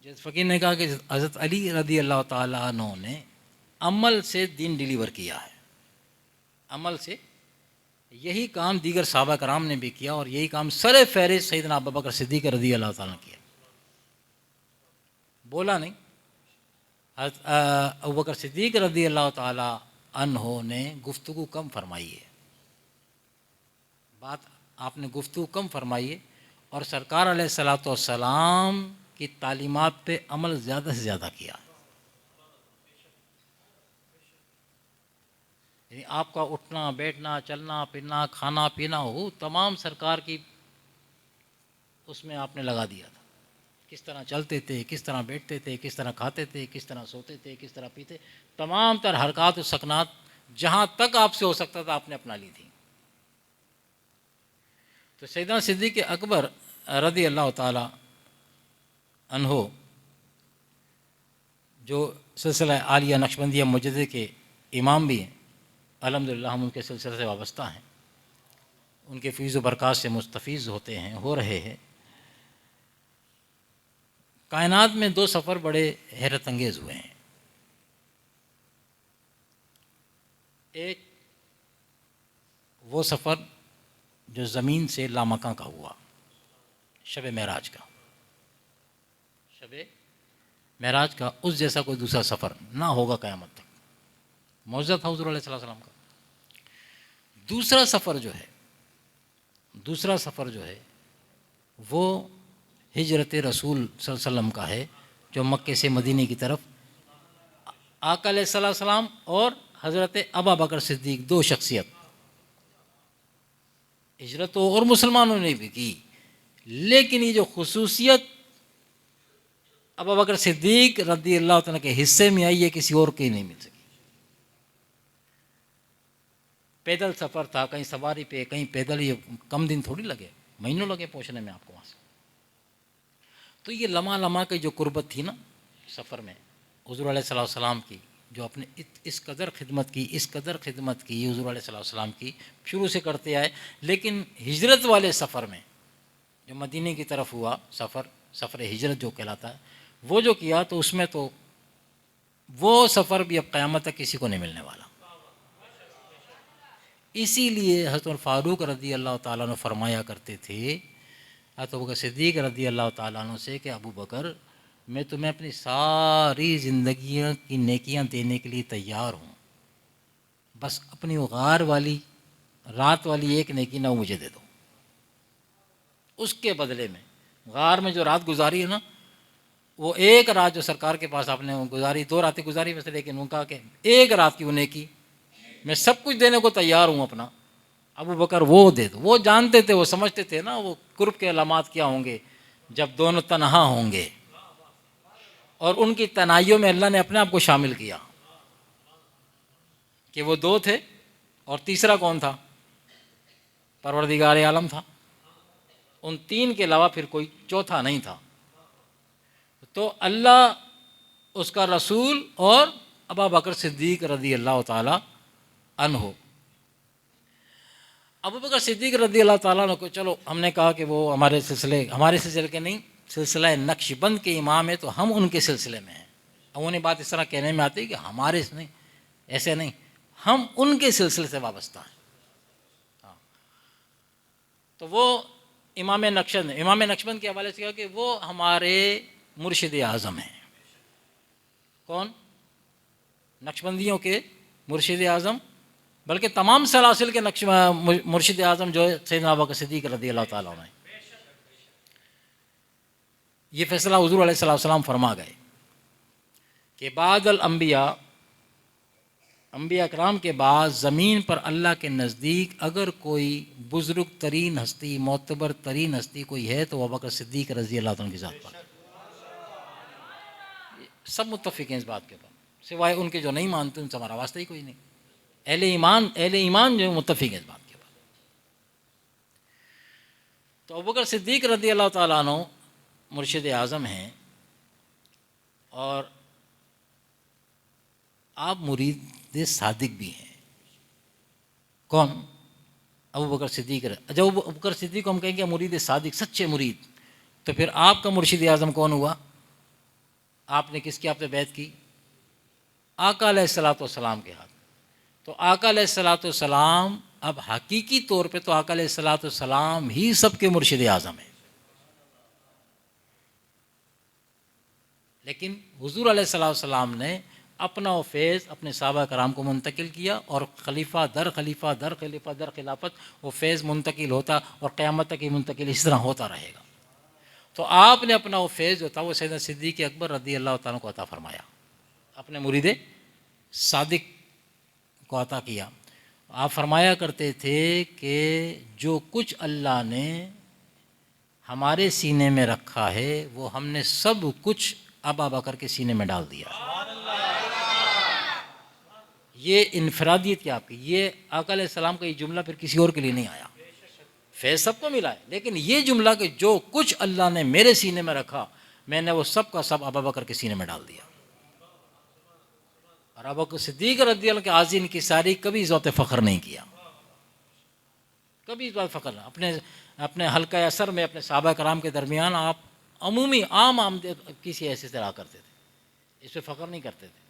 जैसे फ़कीर ने कहा कि हज़रत अली रदी अल्लाह ताला अन्हु ने अमल से दीन डिलीवर किया है, अमल से। यही काम दीगर सहाबा कराम ने भी किया और यही काम सर फहरिस्त सैयदना अबू बकर सिद्दीक़ रदी अल्लाह ताला ने किया। बोला नहीं, अबू बकर सिद्दीक़ रदी अल्लाह ताला अन्हु ने गुफ्तगू कम फरमाई है, बात आपने गुफ्तगू कम फरमाई है और सरकार अलैहिस्सलातु वस्सलाम की तालीमात पे अमल ज़्यादा से ज़्यादा किया। यानी आपका उठना बैठना चलना फिरना खाना पीना हो तमाम सरकार की उसमें आपने लगा दिया था। किस तरह चलते थे, किस तरह बैठते थे, किस तरह खाते थे, किस तरह सोते थे, किस तरह पीते, तमाम तरह हरकत और सकनात जहाँ तक आपसे हो सकता था आपने अपना ली थी। तो सैयदना सिद्दीक़ अकबर रज़ी अल्लाह ताला अन्हो जो सिलसिला आलिया नक्शबंदिया मुजद्दिद के इमाम भी हैं, अल्हम्दुलिल्लाह हम उनके सिलसिले से वाबस्ता हैं, उनके फ़ीज़ व बरक़ात से मुस्तफ़ीज़ होते हैं, हो रहे हैं। कायनात में दो सफ़र बड़े हैरत अंगेज़ हुए हैं। एक वो सफ़र जो ज़मीन से लामकां का हुआ, शब मेराज का, शब मेराज का, उस जैसा कोई दूसरा सफ़र ना होगा क़यामत तक। मौजज़ा था हुज़ूर अलैहि सलाम का। दूसरा सफ़र जो है वो हिजरत रसूल सल्लल्लाहु अलैहि वसल्लम का है, जो मक्के से मदीने की तरफ आका अलैहिस्सलाम और हज़रत अबू बकर सिद्दीक़ दो शख्सियत, हिजरत तो और मुसलमानों ने भी की, लेकिन ये जो खुसूसियत अबू बकर सिद्दीक़ रज़ी अल्लाह तआला के हिस्से में आई है किसी और के नहीं मिल सकी। पैदल सफ़र था, कहीं सवारी पे कहीं पैदल, ये कम दिन थोड़ी लगे, महीनों लगे पहुँचने में आपको वहाँ से। तो ये लम्हा लम्हा की जो कुर्बत थी ना सफ़र में हुज़ूर अलैहिस्सलाम की, जो अपने इस कदर खिदमत की हुज़ूर अलैहिस्सलाम की शुरू से करते आए, लेकिन हिजरत वाले सफ़र में जो मदीने की तरफ हुआ सफ़र हिजरत जो कहलाता है, वो जो किया, तो उसमें तो वो सफ़र भी अब क़यामत तक किसी को नहीं मिलने वाला। इसीलिए हज़रत फ़ारूक रज़ी अल्लाह ताला अन्हु फरमाया करते थे हज़रत अबू बकर सिद्दीक़ रज़ी अल्लाह ताला अन्हु से कि अबू बकर, मैं तुम्हें अपनी सारी ज़िंदगी की नेकियां देने के लिए तैयार हूँ, बस अपनी वो गार वाली रात वाली एक नेकी ना मुझे दे दो। उसके बदले में गार में जो रात गुजारी है ना, वो एक रात जो सरकार के पास आपने गुजारी, दो रातें गुजारी वैसे, लेकिन उनका कि एक रात की वो नेकी मैं सब कुछ देने को तैयार हूँ अपना, अबू बकर वो दे दो। वो जानते थे, वो समझते थे ना वो कुर्ब के अलामात क्या होंगे जब दोनों तन्हा होंगे, और उनकी तनाइयों में अल्लाह ने अपने आप को शामिल किया कि वो दो थे और तीसरा कौन था? परवरदिगार आलम था। उन तीन के अलावा फिर कोई चौथा नहीं था। तो अल्लाह, उसका रसूल और अबू बकर सिद्दीक़ रज़ी अल्लाह ताला अन्हु, अबू बकर सिद्दीक़ रज़ी अल्लाह ताला अन्हु को, चलो हमने कहा कि वो हमारे सिलसिले के नहीं, सिलसिला नक्शबंद के इमाम है, तो हम उनके सिलसिले में हैं। अब उन्हें बात इस तरह कहने में आती है कि हमारे नहीं, ऐसे नहीं, हम उनके सिलसिले से वाबस्ता हैं। हाँ, तो वो इमाम नक्शबंद के हवाले से कहा कि वो हमारे मुर्शिद आज़म हैं। कौन? नक्शबंदियों के मुर्शिद आज़म, बल्कि तमाम सलासिल के मुर्शिद आज़म जो है सैयदना अबू बकर सिद्दीक़ रज़ी अल्लाह ताला अन्हु। ये फैसला हुज़ूर अलैहिस्सलाम फरमा गए कि बादल अम्बिया कराम के बाद ज़मीन पर अल्लाह के नज़दीक अगर कोई बुज़ुर्ग तरीन हस्ती, मोतबर तरीन हस्ती कोई है तो अबू बकर सिद्दीक़ रज़ी अल्लाह ताला की ज़ात पर। सब मुत्तफ़िक़ हैं इस बात के ऊपर, सिवाय उनके जो नहीं मानते, उनसे हमारा वास्ता ही कोई नहीं। अहले ईमान जो मुत्तफ़िक़ हैं इस बात के ऊपर। तो अबू बकर सिद्दीक़ रज़ी अल्लाह ताला अन्हु मुर्शिद आज़म हैं और आप मुरीद सादिक भी हैं। कौन? अबू बकर सिद्दीक़। जब अबू बकर सिद्दीक़ को हम कहेंगे मुरीद सादिक, सच्चे मुरीद, तो फिर आपका मुर्शिद आज़म कौन हुआ? आपने किसकी आपने बैत की? आका अलैहिस्सलाम के हाथ। तो आका अलैहिस्सलाम अब हकीकी तौर पे तो आका अलैहिस्सलाम ही सबके मुर्शिद आज़म है, लेकिन हुजूर अलैहिस्सलाम ने अपना वो फैज़ अपने सहाबा कराम को मुंतकिल किया और खलीफा दर खिलाफत वो फैज़ मुंतकिल होता और क़यामत तक ही मुंतकिल इस तरह होता रहेगा। तो आपने अपना वो फैज़ जो था वो सैयदना सिद्दीक़ अकबर रज़ी अल्लाह तआला को अता फरमाया, अपने मुरीद सादिक को अता किया। आप फरमाया करते थे कि जो कुछ अल्लाह ने हमारे सीने में रखा है वो हमने सब कुछ अबू बकर के सीने में डाल दिया। ये इनफरादियत क्या आपकी, ये आका अलैहिस्सलाम का ये जुमला फिर किसी और के लिए नहीं आया, फैज़ सबको मिला है, लेकिन ये जुमला कि जो कुछ अल्लाह ने मेरे सीने में रखा मैंने वो सब का सब अबू बकर के सीने में डाल दिया। और अबू बकर सिद्दीक़ रज़ियल्लाहु के आज़ीन की सारी कभी ज़ौत फ़ख्र नहीं किया, कभी ज़ौत फ़ख्र। अपने हल्का असर में अपने सहाबा कराम के दरमियान आप अमूमी आम किसी ऐसे से रहा करते थे, इस पर फ़ख्र नहीं करते थे।